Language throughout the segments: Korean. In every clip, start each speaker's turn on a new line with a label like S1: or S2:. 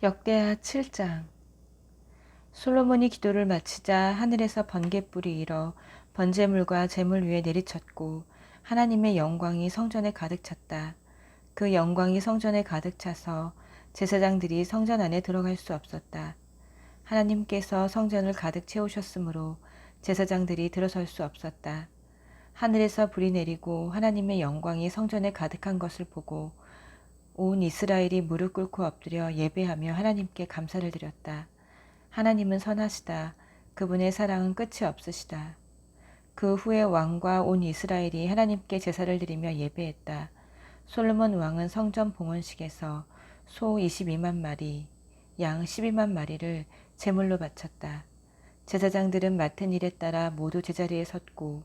S1: 역대하 7장. 솔로몬이 기도를 마치자 하늘에서 번갯불이 일어 번제물과 제물 위에 내리쳤고 하나님의 영광이 성전에 가득 찼다. 그 영광이 성전에 가득 차서 제사장들이 성전 안에 들어갈 수 없었다. 하나님께서 성전을 가득 채우셨으므로 제사장들이 들어설 수 없었다. 하늘에서 불이 내리고 하나님의 영광이 성전에 가득한 것을 보고 온 이스라엘이 무릎 꿇고 엎드려 예배하며 하나님께 감사를 드렸다. 하나님은 선하시다. 그분의 사랑은 끝이 없으시다. 그 후에 왕과 온 이스라엘이 하나님께 제사를 드리며 예배했다. 솔로몬 왕은 성전 봉헌식에서 소 22만 마리, 양 12만 마리를 제물로 바쳤다. 제사장들은 맡은 일에 따라 모두 제자리에 섰고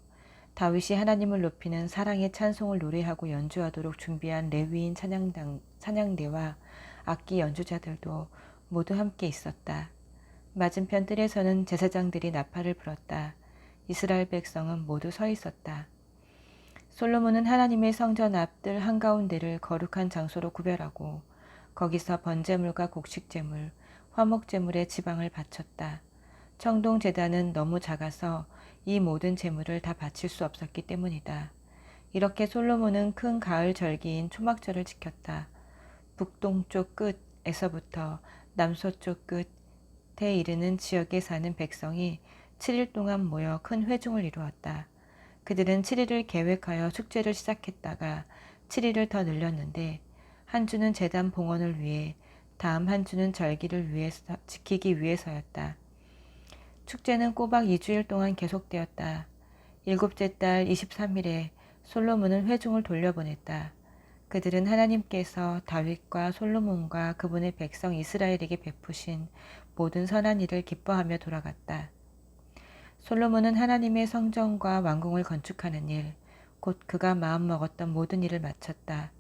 S1: 다윗이 하나님을 높이는 사랑의 찬송을 노래하고 연주하도록 준비한 레위인 찬양대와 악기 연주자들도 모두 함께 있었다. 맞은편 뜰에서는 제사장들이 나팔을 불었다. 이스라엘 백성은 모두 서 있었다. 솔로몬은 하나님의 성전 앞 뜰 한가운데를 거룩한 장소로 구별하고 거기서 번제물과 곡식제물, 화목제물의 지방을 바쳤다. 청동제단은 너무 작아서 이 모든 제물을 다 바칠 수 없었기 때문이다. 이렇게 솔로몬은 큰 가을 절기인 초막절을 지켰다. 북동쪽 끝에서부터 남서쪽 끝에 이르는 지역에 사는 백성이 7일 동안 모여 큰 회중을 이루었다. 그들은 7일을 계획하여 축제를 시작했다가 7일을 더 늘렸는데 한 주는 제단 봉헌을 위해, 다음 한 주는 절기를 지키기 위해서였다. 축제는 꼬박 2주일 동안 계속되었다. 일곱째 달 23일에 솔로몬은 회중을 돌려보냈다. 그들은 하나님께서 다윗과 솔로몬과 그분의 백성 이스라엘에게 베푸신 모든 선한 일을 기뻐하며 돌아갔다. 솔로몬은 하나님의 성전과 왕궁을 건축하는 일, 곧 그가 마음먹었던 모든 일을 마쳤다.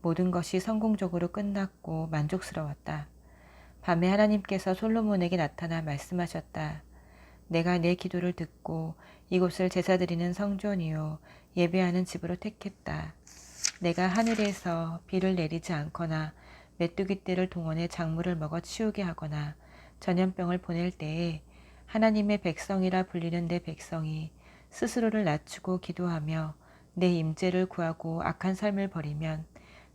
S1: 모든 것이 성공적으로 끝났고 만족스러웠다. 밤에 하나님께서 솔로몬에게 나타나 말씀하셨다. 내가 내 기도를 듣고 이곳을 제사드리는 성전이요 예배하는 집으로 택했다. 내가 하늘에서 비를 내리지 않거나 메뚜기 떼를 동원해 작물을 먹어 치우게 하거나 전염병을 보낼 때에 하나님의 백성이라 불리는 내 백성이 스스로를 낮추고 기도하며 내 임재를 구하고 악한 삶을 버리면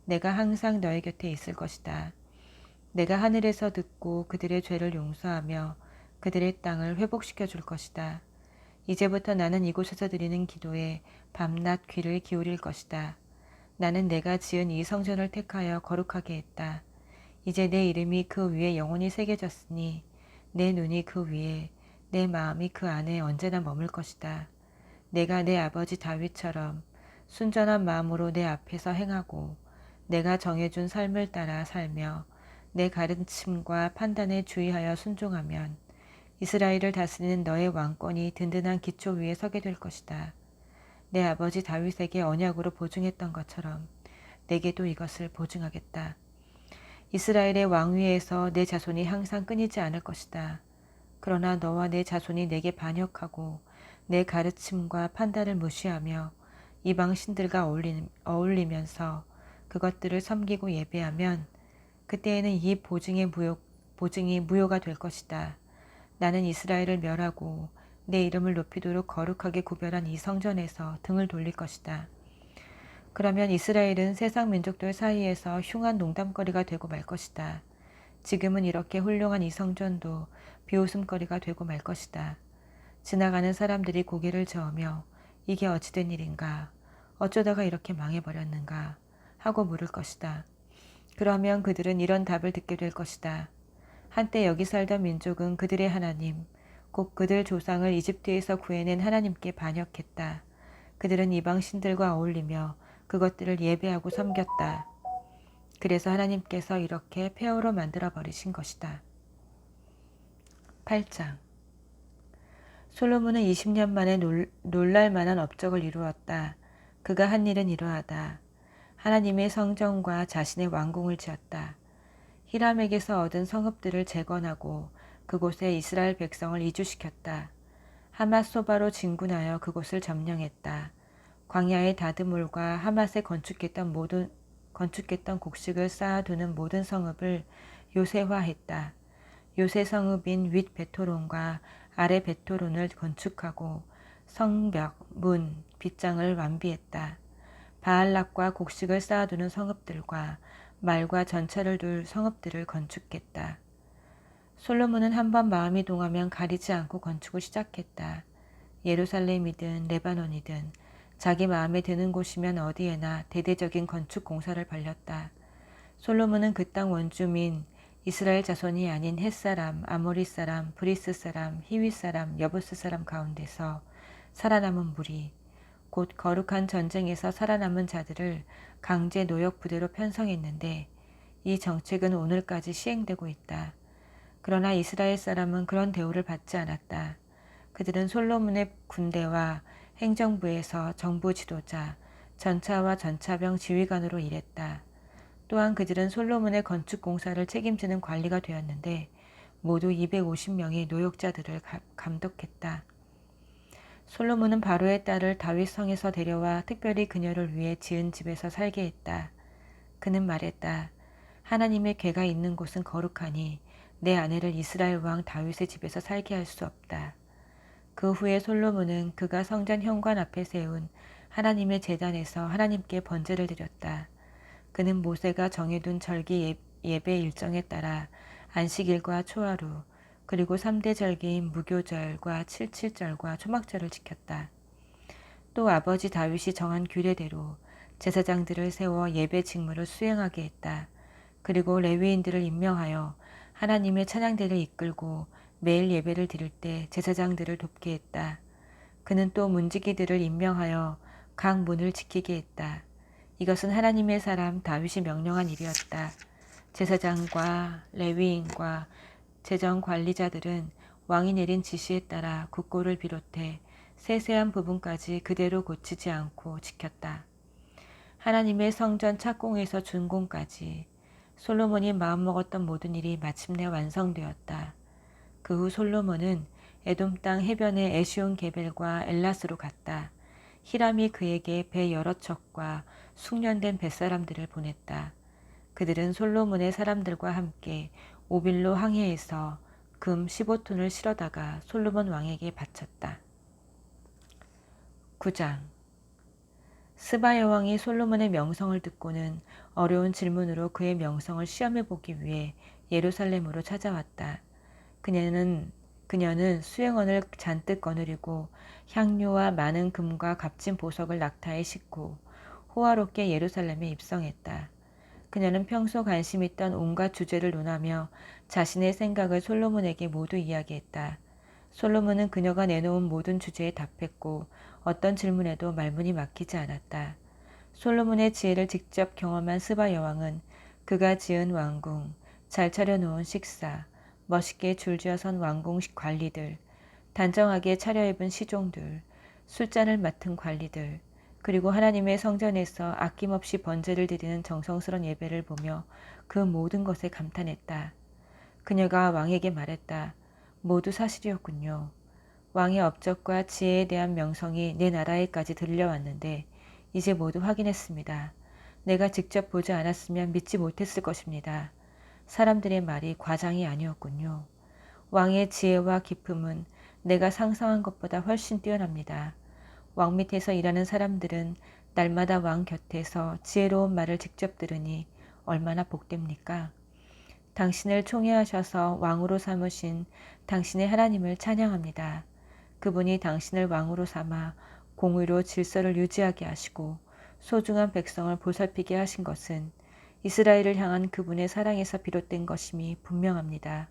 S1: 내가 항상 너희 곁에 있을 것이다. 내가 하늘에서 듣고 그들의 죄를 용서하며 그들의 땅을 회복시켜 줄 것이다. 이제부터 나는 이곳에서 드리는 기도에 밤낮 귀를 기울일 것이다. 나는 내가 지은 이 성전을 택하여 거룩하게 했다. 이제 내 이름이 그 위에 영원히 새겨졌으니 내 눈이 그 위에, 내 마음이 그 안에 언제나 머물 것이다. 내가 내 아버지 다윗처럼 순전한 마음으로 내 앞에서 행하고 내가 정해준 삶을 따라 살며 내 가르침과 판단에 주의하여 순종하면 이스라엘을 다스리는 너의 왕권이 든든한 기초 위에 서게 될 것이다. 내 아버지 다윗에게 언약으로 보증했던 것처럼 내게도 이것을 보증하겠다. 이스라엘의 왕위에서 내 자손이 항상 끊이지 않을 것이다. 그러나 너와 내 자손이 내게 반역하고 내 가르침과 판단을 무시하며 이방 신들과 어울리면서 그것들을 섬기고 예배하면 그때에는 이 보증이 무효가 될 것이다. 나는 이스라엘을 멸하고 내 이름을 높이도록 거룩하게 구별한 이 성전에서 등을 돌릴 것이다. 그러면 이스라엘은 세상 민족들 사이에서 흉한 농담거리가 되고 말 것이다. 지금은 이렇게 훌륭한 이 성전도 비웃음거리가 되고 말 것이다. 지나가는 사람들이 고개를 저으며 이게 어찌된 일인가, 어쩌다가 이렇게 망해버렸는가 하고 물을 것이다. 그러면 그들은 이런 답을 듣게 될 것이다. 한때 여기 살던 민족은 그들의 하나님, 곧 그들 조상을 이집트에서 구해낸 하나님께 반역했다. 그들은 이방 신들과 어울리며 그것들을 예배하고 섬겼다. 그래서 하나님께서 이렇게 폐허로 만들어 버리신 것이다. 8장. 솔로몬은 20년 만에 놀랄 만한 업적을 이루었다. 그가 한 일은 이러하다. 하나님의 성전과 자신의 왕궁을 지었다. 히람에게서 얻은 성읍들을 재건하고 그곳에 이스라엘 백성을 이주시켰다. 하맛소바로 진군하여 그곳을 점령했다. 광야의 다드몰과 하맛에 건축했던 곡식을 쌓아두는 모든 성읍을 요새화했다. 요새 성읍인 윗 베토론과 아래 베토론을 건축하고 성벽, 문, 빗장을 완비했다. 바알락과 곡식을 쌓아두는 성읍들과 말과 전차를 둘 성읍들을 건축했다. 솔로몬은 한번 마음이 동하면 가리지 않고 건축을 시작했다. 예루살렘이든 레바논이든 자기 마음에 드는 곳이면 어디에나 대대적인 건축 공사를 벌였다. 솔로몬은 그 땅 원주민 이스라엘 자손이 아닌 헷사람, 아모리 사람, 브리스 사람, 히윗 사람, 여부스 사람 가운데서 살아남은 무리, 곧 거룩한 전쟁에서 살아남은 자들을 강제 노역 부대로 편성했는데 이 정책은 오늘까지 시행되고 있다. 그러나 이스라엘 사람은 그런 대우를 받지 않았다. 그들은 솔로몬의 군대와 행정부에서 정부 지도자, 전차와 전차병 지휘관으로 일했다. 또한 그들은 솔로몬의 건축 공사를 책임지는 관리가 되었는데 모두 250명의 노역자들을 감독했다. 솔로몬은 바로의 딸을 다윗 성에서 데려와 특별히 그녀를 위해 지은 집에서 살게 했다. 그는 말했다. 하나님의 궤가 있는 곳은 거룩하니 내 아내를 이스라엘 왕 다윗의 집에서 살게 할 수 없다. 그 후에 솔로몬은 그가 성전 현관 앞에 세운 하나님의 제단에서 하나님께 번제를 드렸다. 그는 모세가 정해둔 절기 예배 일정에 따라 안식일과 초하루 그리고 3대 절기인 무교절과 칠칠절과 초막절을 지켰다. 또 아버지 다윗이 정한 규례대로 제사장들을 세워 예배 직무를 수행하게 했다. 그리고 레위인들을 임명하여 하나님의 찬양대를 이끌고 매일 예배를 드릴 때 제사장들을 돕게 했다. 그는 또 문지기들을 임명하여 각 문을 지키게 했다. 이것은 하나님의 사람 다윗이 명령한 일이었다. 제사장과 레위인과 재정관리자들은 왕이 내린 지시에 따라 국고를 비롯해 세세한 부분까지 그대로 고치지 않고 지켰다. 하나님의 성전 착공에서 준공까지 솔로몬이 마음먹었던 모든 일이 마침내 완성되었다. 그 후 솔로몬은 에돔 땅 해변의 에시온 게벨과 엘라스로 갔다. 히람이 그에게 배 여러 척과 숙련된 뱃사람들을 보냈다. 그들은 솔로몬의 사람들과 함께 오빌로 항해에서 금 15톤을 실어다가 솔로몬 왕에게 바쳤다. 9장 스바 여왕이 솔로몬의 명성을 듣고는 어려운 질문으로 그의 명성을 시험해 보기 위해 예루살렘으로 찾아왔다. 그녀는 수행원을 잔뜩 거느리고 향료와 많은 금과 값진 보석을 낙타에 싣고 호화롭게 예루살렘에 입성했다. 그녀는 평소 관심 있던 온갖 주제를 논하며 자신의 생각을 솔로몬에게 모두 이야기했다. 솔로몬은 그녀가 내놓은 모든 주제에 답했고 어떤 질문에도 말문이 막히지 않았다. 솔로몬의 지혜를 직접 경험한 스바 여왕은 그가 지은 왕궁, 잘 차려놓은 식사, 멋있게 줄지어선 왕궁식 관리들, 단정하게 차려입은 시종들, 술잔을 맡은 관리들, 그리고 하나님의 성전에서 아낌없이 번제를 드리는 정성스러운 예배를 보며 그 모든 것에 감탄했다. 그녀가 왕에게 말했다. 모두 사실이었군요. 왕의 업적과 지혜에 대한 명성이 내 나라에까지 들려왔는데 이제 모두 확인했습니다. 내가 직접 보지 않았으면 믿지 못했을 것입니다. 사람들의 말이 과장이 아니었군요. 왕의 지혜와 기품은 내가 상상한 것보다 훨씬 뛰어납니다. 왕 밑에서 일하는 사람들은 날마다 왕 곁에서 지혜로운 말을 직접 들으니 얼마나 복됩니까? 당신을 총애하셔서 왕으로 삼으신 당신의 하나님을 찬양합니다. 그분이 당신을 왕으로 삼아 공의로 질서를 유지하게 하시고 소중한 백성을 보살피게 하신 것은 이스라엘을 향한 그분의 사랑에서 비롯된 것임이 분명합니다.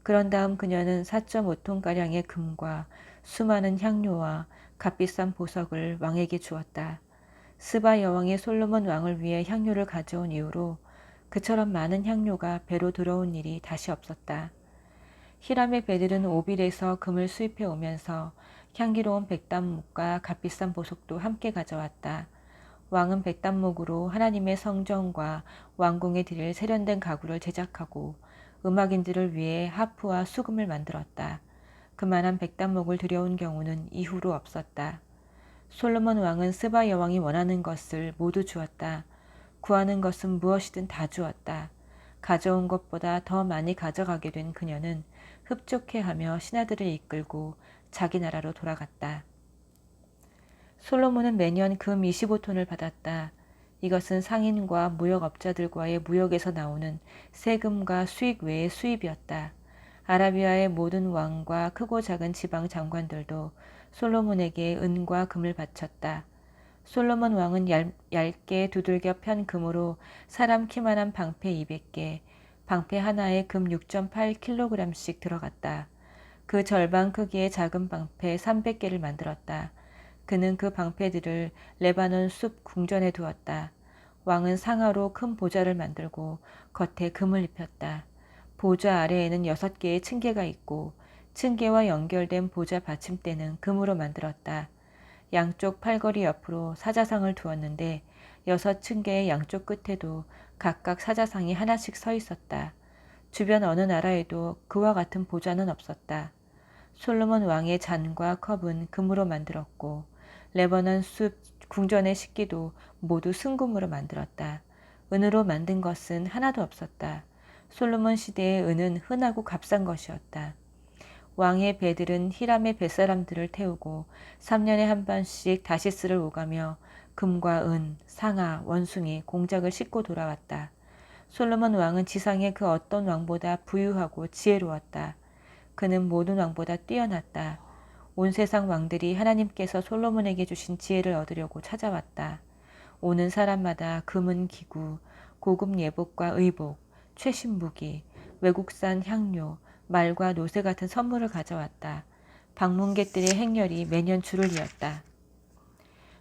S1: 그런 다음 그녀는 4.5톤가량의 금과 수많은 향료와 값비싼 보석을 왕에게 주었다. 스바 여왕이 솔로몬 왕을 위해 향료를 가져온 이후로 그처럼 많은 향료가 배로 들어온 일이 다시 없었다. 히람의 배들은 오빌에서 금을 수입해 오면서 향기로운 백단목과 값비싼 보석도 함께 가져왔다. 왕은 백단목으로 하나님의 성전과 왕궁에 드릴 세련된 가구를 제작하고 음악인들을 위해 하프와 수금을 만들었다. 그만한 백단목을 들여온 경우는 이후로 없었다. 솔로몬 왕은 스바 여왕이 원하는 것을 모두 주었다. 구하는 것은 무엇이든 다 주었다. 가져온 것보다 더 많이 가져가게 된 그녀는 흡족해하며 신하들을 이끌고 자기 나라로 돌아갔다. 솔로몬은 매년 금 25톤을 받았다. 이것은 상인과 무역업자들과의 무역에서 나오는 세금과 수익 외의 수입이었다. 아라비아의 모든 왕과 크고 작은 지방 장관들도 솔로몬에게 은과 금을 바쳤다. 솔로몬 왕은 얇게 두들겨 편 금으로 사람 키만한 방패 200개, 방패 하나에 금 6.8kg씩 들어갔다. 그 절반 크기의 작은 방패 300개를 만들었다. 그는 그 방패들을 레바논 숲 궁전에 두었다. 왕은 상하로 큰 보좌를 만들고 겉에 금을 입혔다. 보좌 아래에는 6개의 층계가 있고 층계와 연결된 보좌 받침대는 금으로 만들었다. 양쪽 팔걸이 옆으로 사자상을 두었는데 6층계의 양쪽 끝에도 각각 사자상이 하나씩 서 있었다. 주변 어느 나라에도 그와 같은 보좌는 없었다. 솔로몬 왕의 잔과 컵은 금으로 만들었고 레바논 숲 궁전의 식기도 모두 순금으로 만들었다. 은으로 만든 것은 하나도 없었다. 솔로몬 시대의 은은 흔하고 값싼 것이었다. 왕의 배들은 히람의 뱃사람들을 태우고 3년에 한 번씩 다시스를 오가며 금과 은, 상아, 원숭이, 공작을 싣고 돌아왔다. 솔로몬 왕은 지상의 그 어떤 왕보다 부유하고 지혜로웠다. 그는 모든 왕보다 뛰어났다. 온 세상 왕들이 하나님께서 솔로몬에게 주신 지혜를 얻으려고 찾아왔다. 오는 사람마다 금은 기구, 고급 예복과 의복, 최신 무기, 외국산 향료, 말과 노새 같은 선물을 가져왔다. 방문객들의 행렬이 매년 줄을 이었다.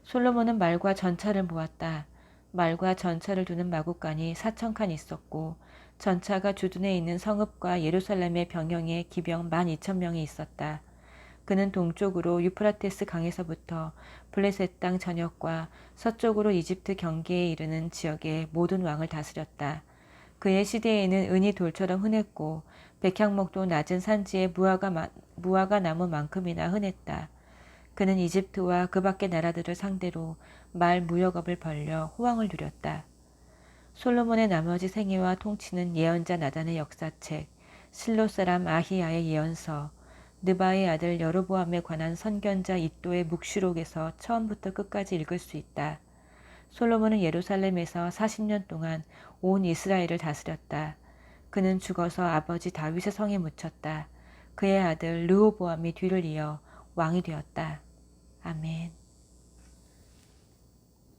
S1: 솔로몬은 말과 전차를 모았다. 말과 전차를 두는 마구간이 4,000칸 있었고 전차가 주둔해 있는 성읍과 예루살렘의 병영에 기병 12,000명이 있었다. 그는 동쪽으로 유프라테스 강에서부터 블레셋 땅 전역과 서쪽으로 이집트 경계에 이르는 지역의 모든 왕을 다스렸다. 그의 시대에는 은이 돌처럼 흔했고 백향목도 낮은 산지에 무화과 나무만큼이나 흔했다. 그는 이집트와 그 밖의 나라들을 상대로 말 무역업을 벌려 호황을 누렸다. 솔로몬의 나머지 생애와 통치는 예언자 나단의 역사책, 실로 사람 아히야의 예언서, 느바의 아들 여로보암에 관한 선견자 이도의 묵시록에서 처음부터 끝까지 읽을 수 있다. 솔로몬은 예루살렘에서 40년 동안 온 이스라엘을 다스렸다. 그는 죽어서 아버지 다윗의 성에 묻혔다. 그의 아들 르호보암이 뒤를 이어 왕이 되었다. 아멘.